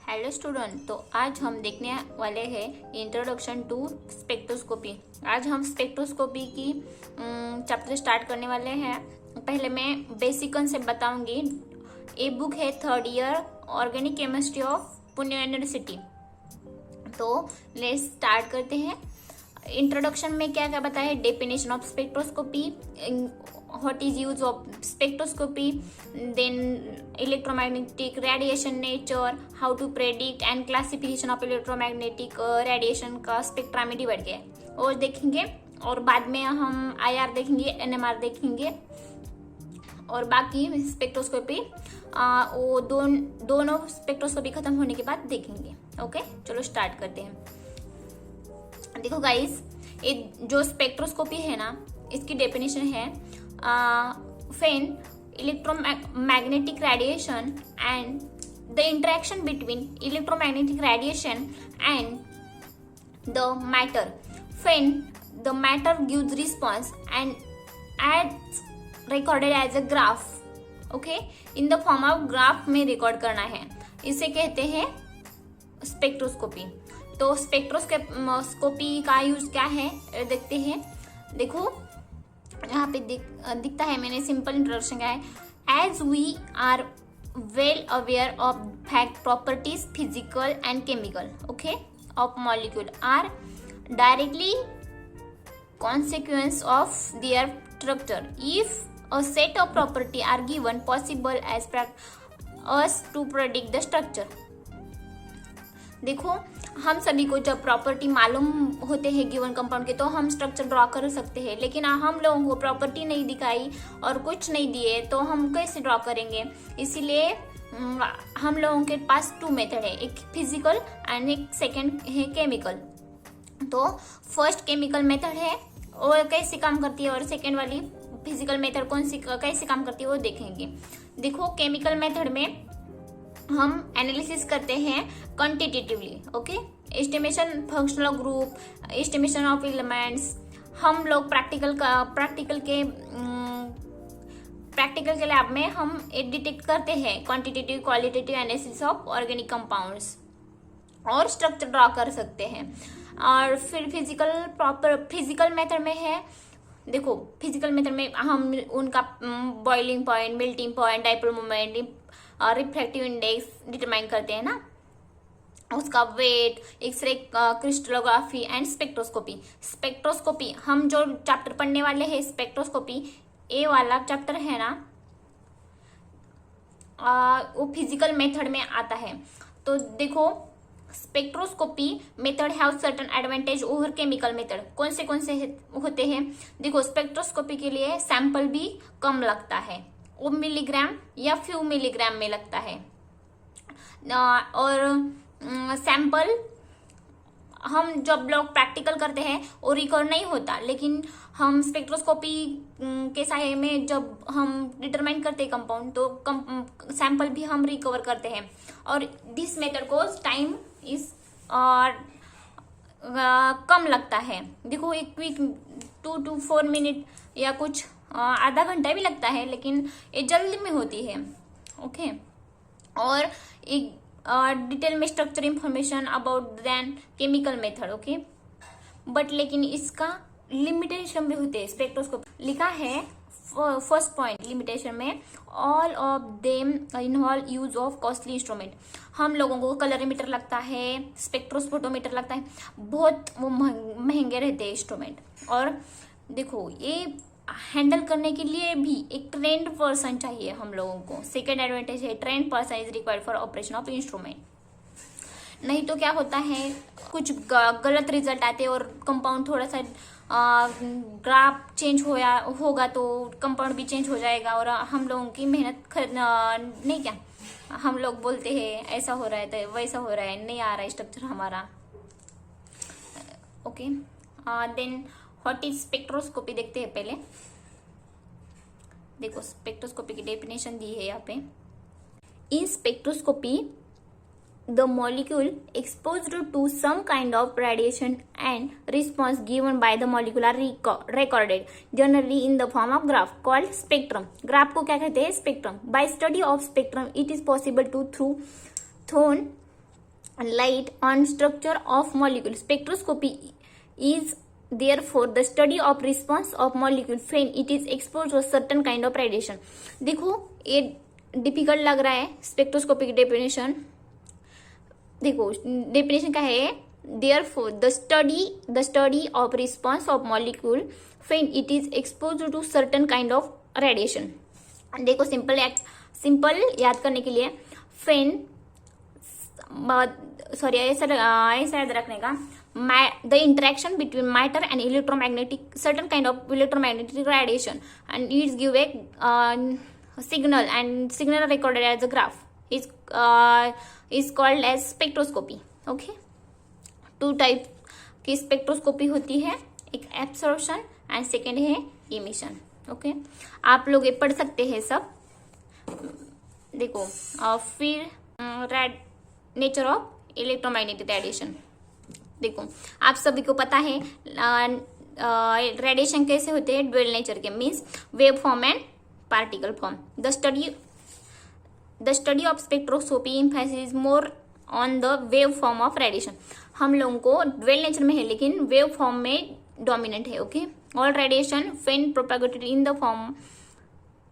Hello student, तो आज हम देखने वाले हैं इंट्रोडक्शन टू स्पेक्ट्रोस्कोपी। आज हम स्पेक्ट्रोस्कोपी की चैप्टर स्टार्ट करने वाले हैं। पहले मैं बेसिक कंसेप्ट बताऊंगी। ये बुक है third year organic chemistry of Pune university. तो लेट्स स्टार्ट करते हैं। इंट्रोडक्शन में क्या क्या बताया? Definition of spectroscopy, what is use of spectroscopy, then electromagnetic radiation nature, how to predict and classification of electromagnetic radiation का स्पेक्ट्रा में डिवाइड किया है और देखेंगे। और बाद में हम IR देखेंगे, NMR देखेंगे और बाकी स्पेक्ट्रोस्कोपी वो दोनों स्पेक्ट्रोस्कोपी खत्म होने के बाद देखेंगे। ओके, चलो स्टार्ट करते हैं। देखो गाइस, ये जो स्पेक्ट्रोस्कोपी है ना, इसकी डेफिनेशन है when electromagnetic radiation and the interaction between electromagnetic radiation and the matter, when the matter gives response and as recorded as a graph, okay, in the form of graph में record करना है, इसे कहते हैं spectroscopy. तो spectroscopy का use क्या है देखते हैं। देखो यहाँ पे दिखता है, मैंने सिंपल इंट्रोडक्शन किया है। As we are well aware of fact properties physical and chemical, okay, of molecule are directly consequence of their structure. If a set of property are given, possible as us to predict the structure. देखो, हम सभी को जब property मालूम होते हैं given compound के, तो हम स्ट्रक्चर ड्रॉ कर सकते हैं। लेकिन हम लोगों को प्रॉपर्टी नहीं दिखाई और कुछ नहीं दिए तो हम कैसे ड्रॉ करेंगे? इसीलिए हम लोगों के पास टू मेथड है, एक फिजिकल एंड एक सेकंड है केमिकल। तो फर्स्ट केमिकल मेथड है, वो कैसे काम करती है, और सेकेंड वाली फिजिकल मेथड कौन सी कैसे काम करती है वो देखेंगे। देखो, केमिकल मेथड में हम एनालिसिस करते हैं quantitatively, okay, estimation functional group, estimation of elements. हम लोग प्रैक्टिकल के लैब में हम डिटेक्ट करते हैं quantitative qualitative analysis of organic compounds और स्ट्रक्चर ड्रॉ कर सकते हैं। और फिर फिजिकल मेथड में है, देखो फिजिकल मेथड में हम उनका boiling point, melting point, dipole moment, refractive index determine करते हैं ना, उसका weight, x ray crystallography and spectroscopy हम जो चैप्टर पढ़ने वाले हैं स्पेक्ट्रोस्कोपी, ए वाला चैप्टर है ना, वो फिजिकल मेथड में आता है। तो देखो, spectroscopy method have certain advantage over chemical method. कौन से होते हैं? देखो, स्पेक्ट्रोस्कोपी के लिए सैंपल भी कम लगता है, वो मिलीग्राम या फ्यू मिलीग्राम में लगता है। और सैंपल हम जब लोग प्रैक्टिकल करते हैं वो रिकॉर्ड नहीं होता, लेकिन हम स्पेक्ट्रोस्कोपी के सहायता में जब हम डिटरमाइन करते हैं कंपाउंड, तो सैंपल भी हम रिकवर करते हैं। और दिस मेथड को टाइम इस कम लगता है। देखो, एक क्विक 2 to 4 मिनट या कुछ आधा घंटा भी लगता है, लेकिन ये जल्दी में होती है, ओके। और एक डिटेल में structure information about then chemical method, okay. But लेकिन इसका लिमिटेशन भी होते हैं। स्पेक्ट्रोस्कोप लिखा है फर्स्ट पॉइंट लिमिटेशन में, all of them involve use of costly instrument. हम लोगों को कलरीमीटर लगता है, स्पेक्ट्रोस्फोटोमीटर लगता है, बहुत वो महंगे रहते हैं इंस्ट्रूमेंट। और देखो, ये हैंडल करने के लिए भी एक ट्रेंड पर्सन चाहिए हम लोगों को। सेकेंड एडवांटेज है, trend person is required for operation of instrument. नहीं तो क्या होता है, कुछ गलत रिजल्ट आते हैं और कंपाउंड थोड़ा सा ग्राफ चेंज होगा तो कंपाउंड भी चेंज हो जाएगा और हम लोगों की मेहनत नहीं, क्या हम लोग बोलते हैं ऐसा हो रहा है तो वैसा हो रहा है, नहीं आ रहा है स्ट्रक्चर हमारा, okay. Then what is spectroscopy देखते हैं पहले। देखो, स्पेक्ट्रोस्कोपी की डेफिनेशन दी है यहाँ पे। इन spectroscopy the molecule exposed to some kind of radiation and response given by the molecule are recorded generally in the form of graph called spectrum. graph को क्या कहते हैं? spectrum. By study of spectrum it is possible to through light on structure of molecule. Spectroscopy is therefore the study of response of molecule when it is exposed to a certain kind of radiation. देखो ये difficult लग रहा है spectroscopy की definition. देखो definition क्या है, therefore the study of response of molecule when it is exposed to certain kind of radiation. देखो सिंपल याद करने के लिए when सॉरी ऐसा याद रखने का, the interaction between matter and electromagnetic, certain kind of electromagnetic radiation, and it give a signal, and signal recorded as a graph is called as spectroscopy. Okay, two type की spectroscopy होती है, एक absorption and second है emission. Okay, आप लोग ये पढ़ सकते हैं सब. देखो फिर नेचर ऑफ इलेक्ट्रोमैग्नेटिक रेडिएशन. देखो आप सभी को पता है रेडिएशन कैसे होते हैं, ड्यूअल नेचर के, means wave form and particle form. The study of spectroscopy emphasis more on the wave form of radiation. हम लोगों को ड्यूअल नेचर में है लेकिन वेव फॉर्म में डोमिनेंट है. Okay, all radiation when propagated in the form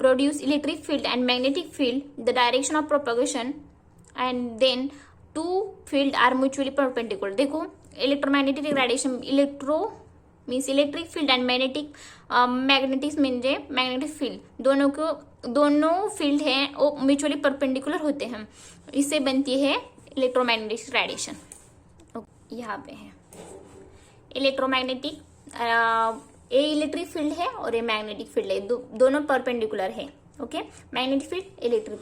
produce electric field and magnetic field. The direction of propagation and then two field are mutually perpendicular. देखो electromagnetic radiation, electro means electric field and magnetic means magnetic field, दोनों field हैं वो mutually perpendicular होते हैं. इससे बनती है electromagnetic radiation. यहाँ पे है इलेक्ट्रोमैग्नेटिक, ये इलेक्ट्रिक फील्ड है और ये मैग्नेटिक फील्ड है, दोनों परपेंडिकुलर है. Okay, magnetic field electric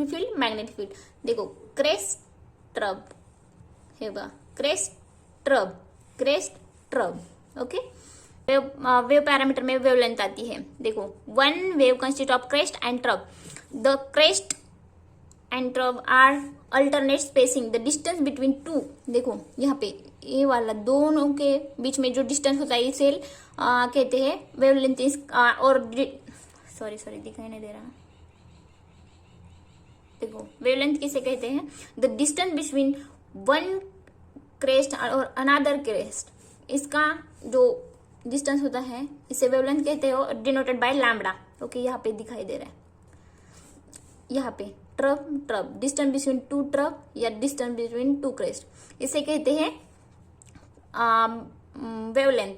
field magnetic field. देखो क्रेस्ट ट्रब है, crest trough. Okay, wave parameter में वेवलेंथ आती है. देखो one wave consist of crest and trough. The crest and trough are alternate spacing. The distance between two, देखो यहाँ पे ये वाला दोनों के बीच में जो डिस्टेंस होता है इसे कहते हैं वेवलेंथ. और सॉरी दिखाई नहीं दे रहा. देखो वेवलेंथ किसे कहते हैं, the distance between one crest और अनदर क्रेस्ट. इसका जो डिस्टेंस होता है इसे वेवलेंथ कहते हो, डिनोटेड बाय लैम्बडा. ओके, यहाँ पे दिखाई दे रहा है, यहाँ पे trough distance between two trough या डिस्टेंस बिटवीन टू क्रेस्ट, इसे कहते हैं wavelength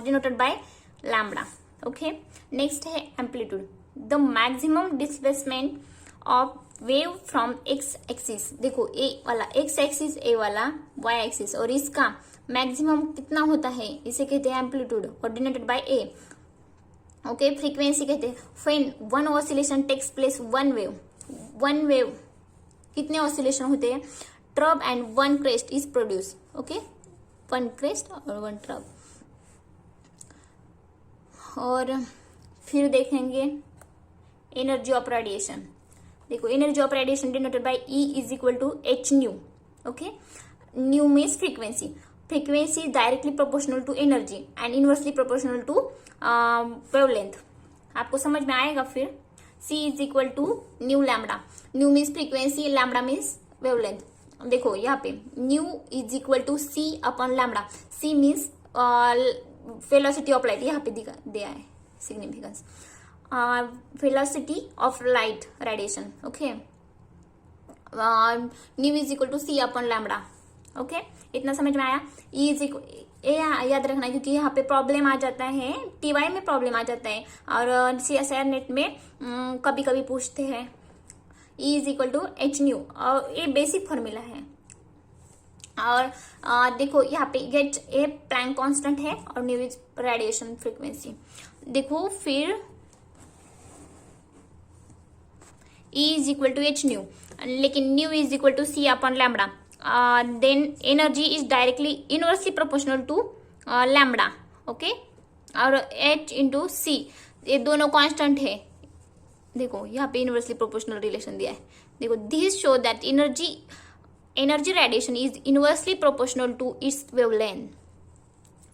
denoted by lambda. Okay, next है amplitude. The maximum displacement of wave from X axis. देखो ए वाला एक्स एक्सिस, ए वाला वाई एक्सिस, और इसका मैक्सिमम कितना होता है इसे कहते हैं एम्पलीट्यूड और denoted by A. Okay, frequency कहते हैं when one oscillation takes place one wave कितने ऑसिलेशन होते हैं, trough and one crest is produce. Okay, one crest और वन ट्रब. और फिर देखेंगे एनर्जी ऑफ रेडिएशन. देखो energy of radiation denoted by E is equal to H nu. Okay, nu means frequency is directly proportional to energy and inversely proportional to wavelength. आपको समझ में आएगा. फिर C is equal to nu lambda. Nu means frequency, lambda means wavelength. देखो यहाँ पे nu is equal to C upon lambda. C means velocity of light, यहाँ पे दिया है significance, velocity of light radiation. Okay, nu is equal to C upon lambda. Okay, इतना समझ में आया. E इज इक्वल, ये याद रखना क्योंकि यहाँ पे प्रॉब्लम आ जाता है, TY में प्रॉब्लम आ जाता है और CSIR नेट में कभी कभी पूछते हैं. E is equal to H nu, और ये बेसिक फॉर्मूला है. और देखो यहाँ पे गेट ए प्लैंक कांस्टेंट है और न्यू इज रेडिएशन फ्रीक्वेंसी. देखो फिर E is equal to H nu, लेकिन nu is equal to C upon lambda. Then energy is directly inversely proportional to lambda. Okay, और H इंटू C, ये दोनों constant है. देखो यहाँ पे इनवर्सली प्रोपोर्शनल रिलेशन दिया है. देखो this show that energy radiation is inversely proportional to its wavelength.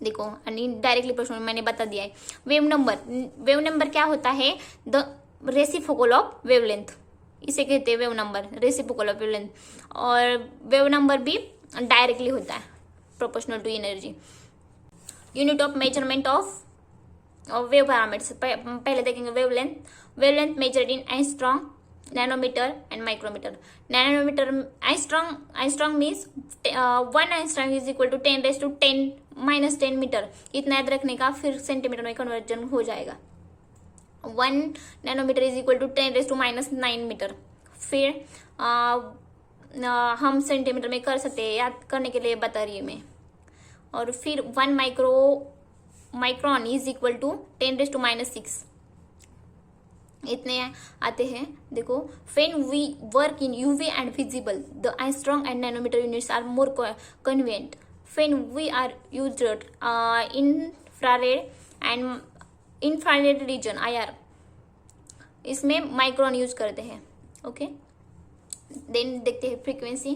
देखो डायरेक्टली प्रोपोर्शनल मैंने बता दिया है. वेव नंबर क्या होता है, द रेसिप्रोकल ऑफ वेवलेंथ. इसे कहते हैं wave number, reciprocal of wavelength. और वेव नंबर भी डायरेक्टली होता है proportional to energy. Unit of measurement of wave parameters, पहले देखेंगे wavelength. Wavelength measured in angstrom, nanometre and micrometre. Nanometre, angstrom means 1 angstrom is equal to 10⁻10 metre. इतना याद रखने का, फिर सेंटीमीटर में कन्वर्जन हो जाएगा। 1 nanometre is equal to 10⁻9 metre. फिर हम सेंटीमीटर में कर सकते हैं, याद करने के लिए बता रही हूँ मैं। और फिर 1 माइक्रोन इज इक्वल टू 10⁻6। इतने आते हैं। देखो, when we work in UV and visible, the angstrom and nanometer units are more convenient. When we are used infrared region IR, इसमें माइक्रोन यूज करते हैं। ओके, देन देखते हैं फ्रीक्वेंसी।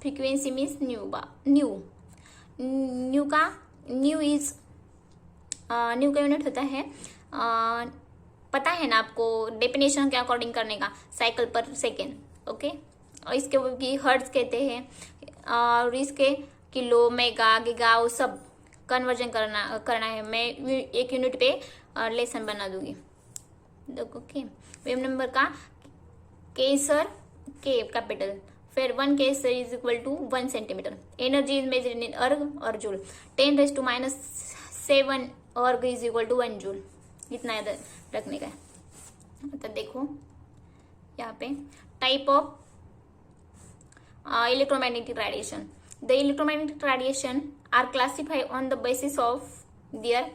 फ्रीक्वेंसी मीन्स न्यू का यूनिट होता है, पता है ना आपको, डेफिनेशन के अकॉर्डिंग करने का, साइकिल पर सेकेंड। ओके, और इसके भी हर्ट्ज कहते हैं, और इसके किलो, मेगा, गीगा, वो सब कन्वर्जन करना है। मैं एक यूनिट पे लेसन बना दूंगी। देखो, ओके, वेव नंबर का केसर, के कैपिटल, फिर 1 Kayser is equal to 1 centimetre. Energy is measured in erg और जूल। 10⁻7 अर्ग इज इक्वल टू 1 जूल। इतना याद रखने का है। मतलब देखो यहाँ पे type of electromagnetic radiation. The electromagnetic radiation are classify on the basis of their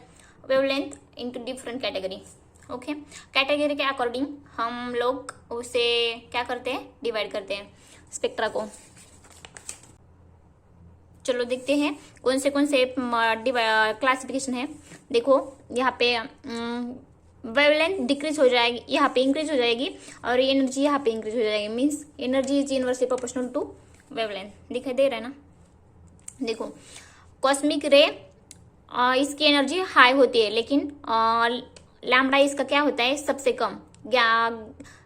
wavelength into different category. Okay, category के अकॉर्डिंग हम लोग उसे क्या करते हैं, डिवाइड करते हैं स्पेक्ट्रा को। चलो देखते हैं कौन से क्लासिफिकेशन है। देखो यहाँ पे वेवलेंथ डिक्रीज हो जाएगी, यहाँ पे इंक्रीज हो जाएगी, और एनर्जी यहाँ पे इंक्रीज हो जाएगी। Means energy is inversely proportional to wavelength. दिखाई दे रहा है ना? देखो, कॉस्मिक रे इसकी एनर्जी हाई होती है, लेकिन लैम्बडा इसका क्या होता है, सबसे कम।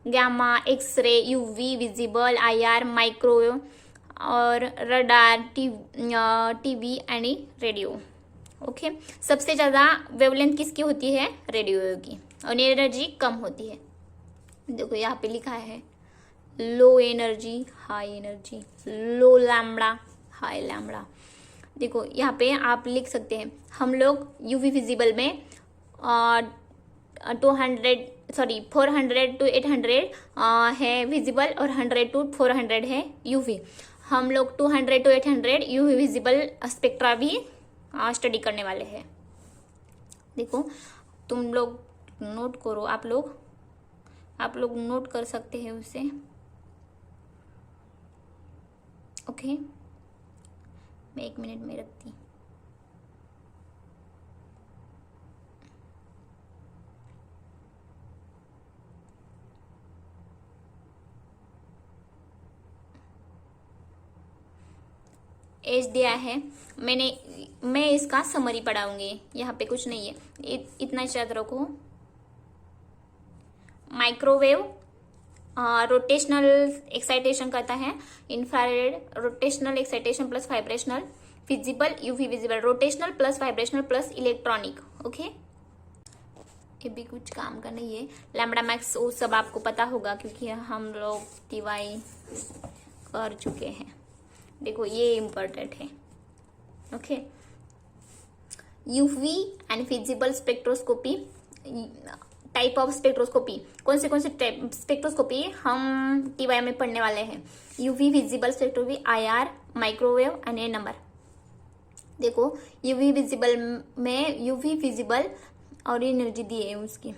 Gamma, X ray, UV, visible, IR, microwave और radar, TV and radio. Okay, सबसे ज्यादा वेवलेंथ किसकी होती है, रेडियो वेव की, और एनर्जी कम होती है। देखो यहाँ पे लिखा है लो एनर्जी, हाई एनर्जी, लो लैम्बडा, हाई लैम्बडा। देखो यहाँ पे आप लिख सकते हैं, हम लोग यूवी विजिबल में 400 to 800 है विजिबल, और 100 to 400 है यूवी। हम लोग 200 to 800 यूवी विजिबल स्पेक्ट्रा भी स्टडी करने वाले हैं। देखो, तुम लोग नोट करो, आप लोग नोट कर सकते हैं उसे। ओके, मैं 1 मिनट में रखती। एज दिया है मैं इसका समरी पढ़ाऊंगी, यहाँ पे कुछ नहीं है, इतना याद रखो। माइक्रोवेव रोटेशनल एक्साइटेशन करता है, infrared rotational excitation plus vibrational, visible UV visible rotational plus vibrational plus electronic. Okay, ये भी कुछ काम का नहीं है। लैम्बडा मैक्स वो सब आपको पता होगा, क्योंकि हम लोग टीवाई कर चुके हैं। देखो ये इम्पोर्टेंट है। Okay, UV and visible spectroscopy, type of spectroscopy. कौन से स्पेक्ट्रोस्कोपी हम टीवाई में पढ़ने वाले हैं? UV visible spectroscopy, IR, microwave and NMR। देखो यूवी विजिबल में यूवी विजिबल और एनर्जी दी है उसकी,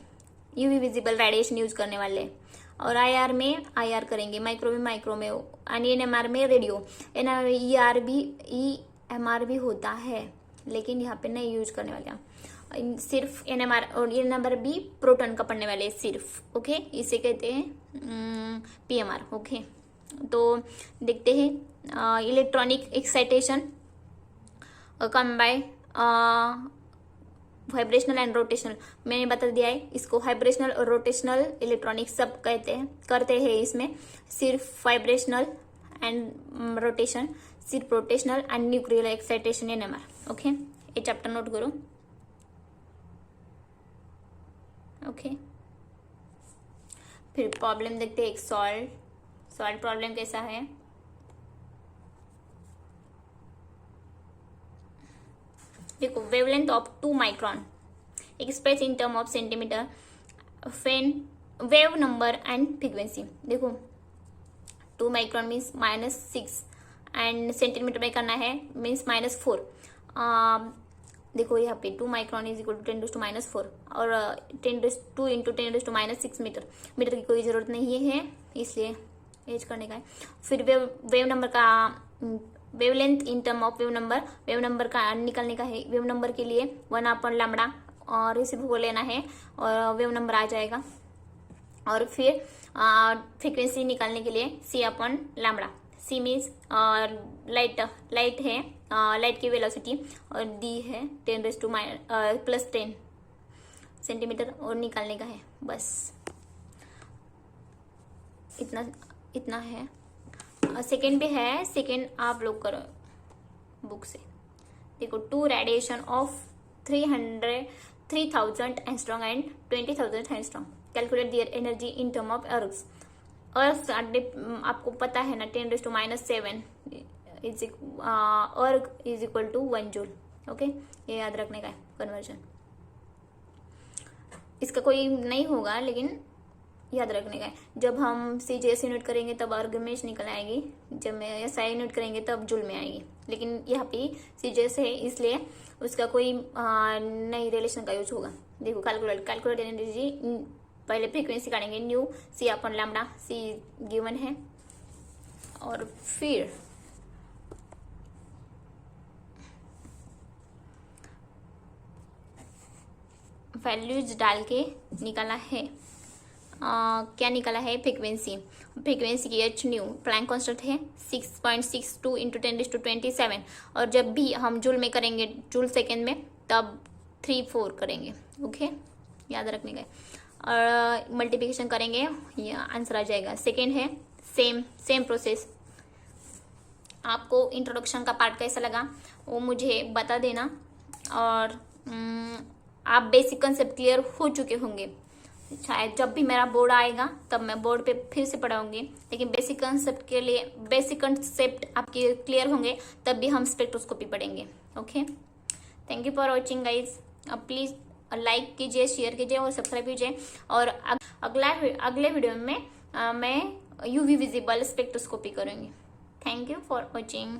यूवी विजिबल रेडिएशन यूज करने वाले हैं, और IR में IR करेंगे, माइक्रोवेव और NMR में रेडियो। EMR भी होता है, लेकिन यहाँ पे नहीं यूज करने वाले हैं, सिर्फ NMR और NMR भी प्रोटॉन का पढ़ने वाले सिर्फ। ओके, इसे कहते हैं PMR। ओके, तो देखते हैं electronic excitation come by vibrational and rotational मैंने बता दिया है। इसको वाइब्रेशनल और रोटेशनल इलेक्ट्रॉनिक्स सब करते हैं। इसमें सिर्फ वाइब्रेशनल एंड रोटेशन, सिर्फ rotational and nuclear excitation NMR। Okay, ये चैप्टर नोट करो। ओके, फिर प्रॉब्लम देखते हैं। एक सॉल्व प्रॉब्लम कैसा है। देखो, wavelength of 2 micron express in term of centimetre, wave number and frequency. देखो 2 माइक्रॉन मीन्स -6 एंड सेंटीमीटर में करना है मीन्स -4। देखो यहाँ पे 2 माइक्रॉन इज इक्वल टू 10⁻⁴ और 2 इंटू 10⁻�6 मीटर की कोई जरूरत नहीं है, इसलिए एज करने का है। फिर वेव नंबर का wavelength in term of wave number का निकलने का है। वेव नंबर के लिए 1/λ और रिसीव को लेना है और वेव नंबर आ जाएगा। और फिर फ्रीक्वेंसी निकालने के लिए C/λ। C मीन्स लाइट है, लाइट की वेलोसिटी, और D है 10⁻+10 सेंटीमीटर और निकालने का है। बस इतना है। सेकेंड भी है, सेकेंड आप लोग करो बुक से। देखो 2 radiation of 3000 angstrom and 20,000 angstrom, calculate their energy in term of erg. Erg आपको पता है ना 10⁻⁷ erg is equal to 1 joule. Okay, ये याद रखने का है कन्वर्जन। इसका कोई नहीं होगा लेकिन याद रखने का है। जब हम CJS यूनिट करेंगे तब अर्ग में निकल आएगी, जब SI यूनिट करेंगे तब जूल में आएगी। लेकिन यहाँ पे CJS है इसलिए उसका कोई नई रिलेशन का यूज होगा। देखो कैलकुलेट एनर्जी, पहले फ्रीक्वेंसी काटेंगे न्यू C/λ, C गिवन है, और फिर वैल्यूज डाल के निकाला है। क्या निकाला है? फ्रीक्वेंसी की h न्यू प्लैंक कांस्टेंट है 6.62 इंटू 10⁻27, और जब भी हम जूल में करेंगे, जूल सेकेंड में, तब 3-4 करेंगे। ओके, याद रखने का। और मल्टीप्लिकेशन करेंगे, ये आंसर आ जाएगा। सेकेंड है सेम प्रोसेस। आपको इंट्रोडक्शन का पार्ट कैसा लगा वो मुझे बता देना, और आप बेसिक कंसेप्ट क्लियर हो चुके होंगे। शायद जब भी मेरा बोर्ड आएगा तब मैं बोर्ड पे फिर से पढ़ाऊंगी, लेकिन बेसिक कंसेप्ट के लिए बेसिक कंसेप्ट आपके क्लियर होंगे तब भी हम स्पेक्ट्रोस्कोपी पढ़ेंगे। Okay, thank you for watching guys. Please like कीजिए, शेयर कीजिए और सब्सक्राइब कीजिए। और अगले वीडियो में मैं UV विजिबल स्पेक्ट्रोस्कोपी करूंगी। Thank you for watching.